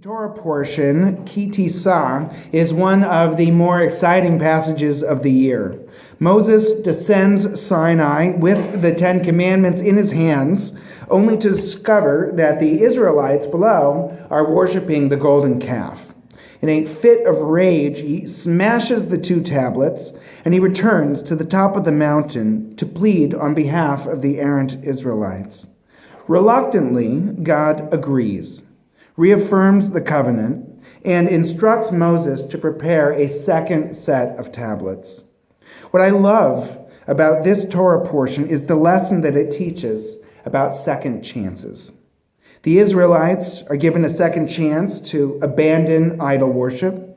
Torah portion, Tisa, is one of the more exciting passages of the year. Moses descends Sinai with the Ten Commandments in his hands, only to discover that the Israelites below are worshiping the golden calf. In a fit of rage, he smashes the two tablets, and he returns to the top of the mountain to plead on behalf of the errant Israelites. Reluctantly, God agrees, reaffirms the covenant, and instructs Moses to prepare a second set of tablets. What I love about this Torah portion is the lesson that it teaches about second chances. The Israelites are given a second chance to abandon idol worship.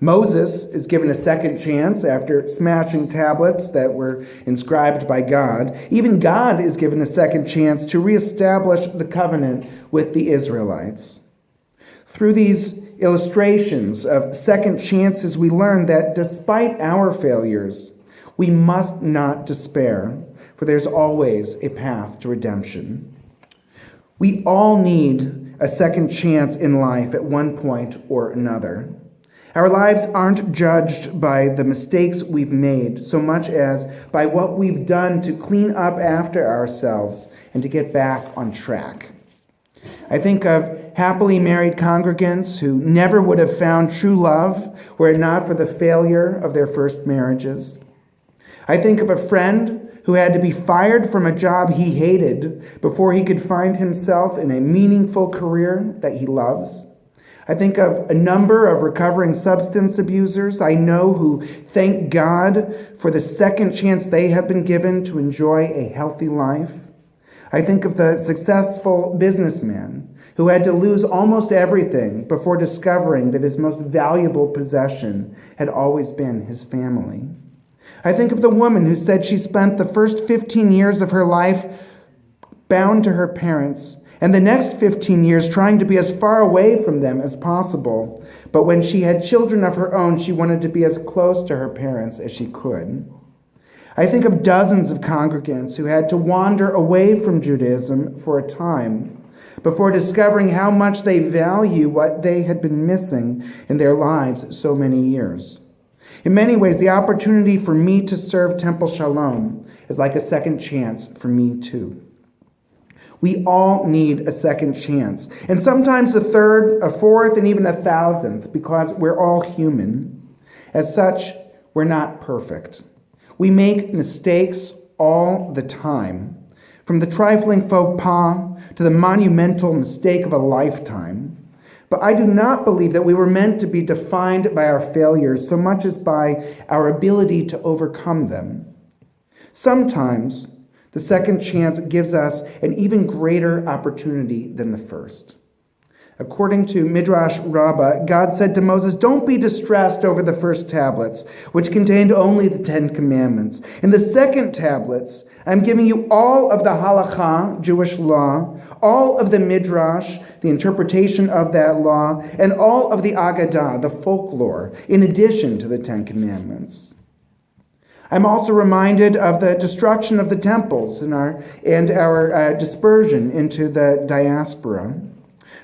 Moses is given a second chance after smashing tablets that were inscribed by God. Even God is given a second chance to reestablish the covenant with the Israelites. Through these illustrations of second chances, we learn that despite our failures, we must not despair, for there's always a path to redemption. We all need a second chance in life at one point or another. Our lives aren't judged by the mistakes we've made so much as by what we've done to clean up after ourselves and to get back on track. I think of happily married congregants who never would have found true love were it not for the failure of their first marriages. I think of a friend who had to be fired from a job he hated before he could find himself in a meaningful career that he loves. I think of a number of recovering substance abusers I know who thank God for the second chance they have been given to enjoy a healthy life. I think of the successful businessman who had to lose almost everything before discovering that his most valuable possession had always been his family. I think of the woman who said she spent the first 15 years of her life bound to her parents and the next 15 years trying to be as far away from them as possible. But when she had children of her own, she wanted to be as close to her parents as she could. I think of dozens of congregants who had to wander away from Judaism for a time before discovering how much they value what they had been missing in their lives so many years. In many ways, the opportunity for me to serve Temple Shalom is like a second chance for me too. We all need a second chance, and sometimes a third, a fourth, and even a thousandth, because we're all human. As such, we're not perfect. We make mistakes all the time, from the trifling faux pas to the monumental mistake of a lifetime. But I do not believe that we were meant to be defined by our failures so much as by our ability to overcome them. Sometimes, the second chance gives us an even greater opportunity than the first. According to Midrash Rabbah, God said to Moses, "Don't be distressed over the first tablets, which contained only the Ten Commandments. In the second tablets, I'm giving you all of the halakha, Jewish law, all of the Midrash, the interpretation of that law, and all of the Agadah, the folklore, in addition to the Ten Commandments." I'm also reminded of the destruction of the temples and our dispersion into the diaspora.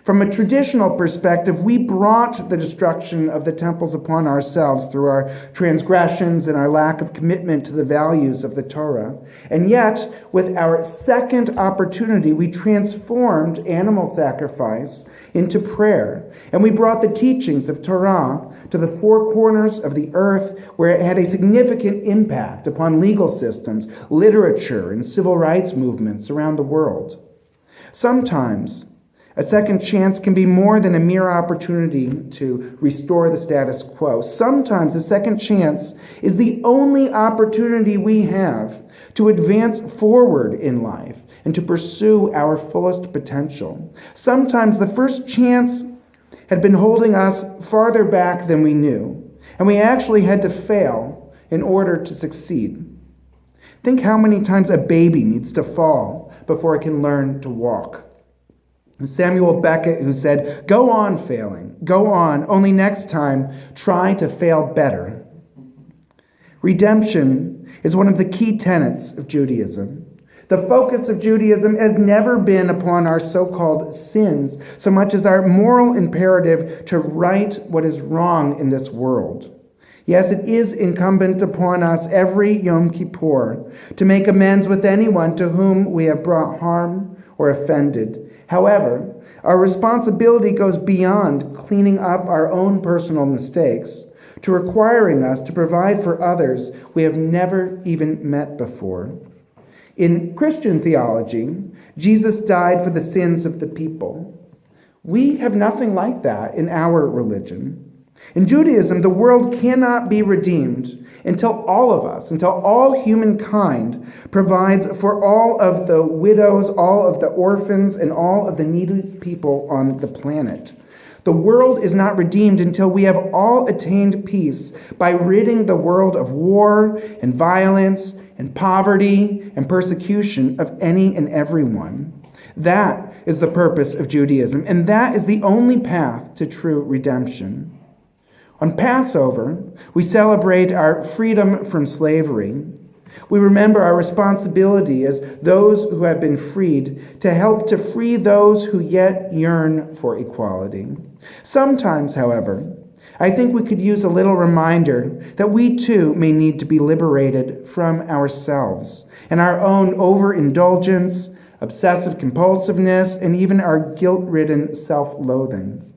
From a traditional perspective, we brought the destruction of the temples upon ourselves through our transgressions and our lack of commitment to the values of the Torah. And yet, with our second opportunity, we transformed animal sacrifice into prayer. And we brought the teachings of Torah to the four corners of the earth, where it had a significant impact upon legal systems, literature, and civil rights movements around the world. Sometimes, a second chance can be more than a mere opportunity to restore the status quo. Sometimes a second chance is the only opportunity we have to advance forward in life and to pursue our fullest potential. Sometimes the first chance had been holding us farther back than we knew, and we actually had to fail in order to succeed. Think how many times a baby needs to fall before it can learn to walk. Samuel Beckett, who said, "Go on failing, go on, only next time try to fail better." Redemption is one of the key tenets of Judaism. The focus of Judaism has never been upon our so-called sins, so much as our moral imperative to right what is wrong in this world. Yes, it is incumbent upon us every Yom Kippur to make amends with anyone to whom we have brought harm or offended. However, our responsibility goes beyond cleaning up our own personal mistakes to requiring us to provide for others we have never even met before. In Christian theology, Jesus died for the sins of the people. We have nothing like that in our religion. In Judaism, the world cannot be redeemed until all of us, until all humankind provides for all of the widows, all of the orphans, and all of the needy people on the planet. The world is not redeemed until we have all attained peace by ridding the world of war and violence and poverty and persecution of any and everyone. That is the purpose of Judaism, and that is the only path to true redemption. On Passover, we celebrate our freedom from slavery. We remember our responsibility as those who have been freed to help to free those who yet yearn for equality. Sometimes, however, I think we could use a little reminder that we too may need to be liberated from ourselves and our own overindulgence, obsessive compulsiveness, and even our guilt-ridden self-loathing.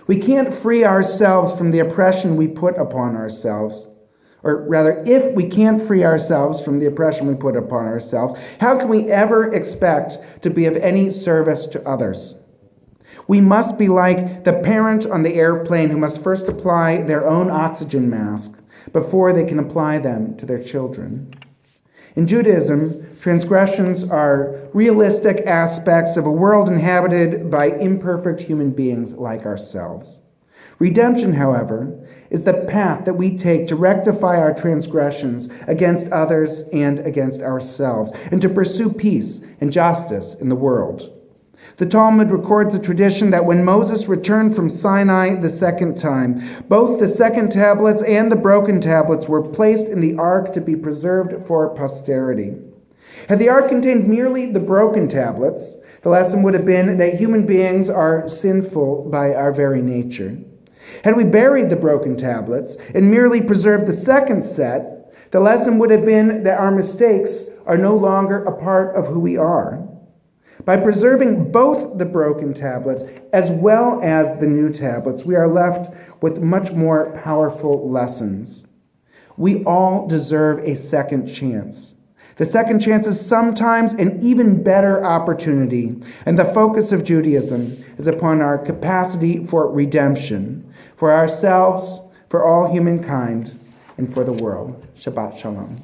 We can't free ourselves from the oppression we put upon ourselves. Or rather, if we can't free ourselves from the oppression we put upon ourselves, how can we ever expect to be of any service to others? We must be like the parent on the airplane who must first apply their own oxygen mask before they can apply them to their children. In Judaism, transgressions are realistic aspects of a world inhabited by imperfect human beings like ourselves. Redemption, however, is the path that we take to rectify our transgressions against others and against ourselves, and to pursue peace and justice in the world. The Talmud records a tradition that when Moses returned from Sinai the second time, both the second tablets and the broken tablets were placed in the ark to be preserved for posterity. Had the ark contained merely the broken tablets, the lesson would have been that human beings are sinful by our very nature. Had we buried the broken tablets and merely preserved the second set, the lesson would have been that our mistakes are no longer a part of who we are. By preserving both the broken tablets as well as the new tablets, we are left with much more powerful lessons. We all deserve a second chance. The second chance is sometimes an even better opportunity, and the focus of Judaism is upon our capacity for redemption, for ourselves, for all humankind, and for the world. Shabbat Shalom.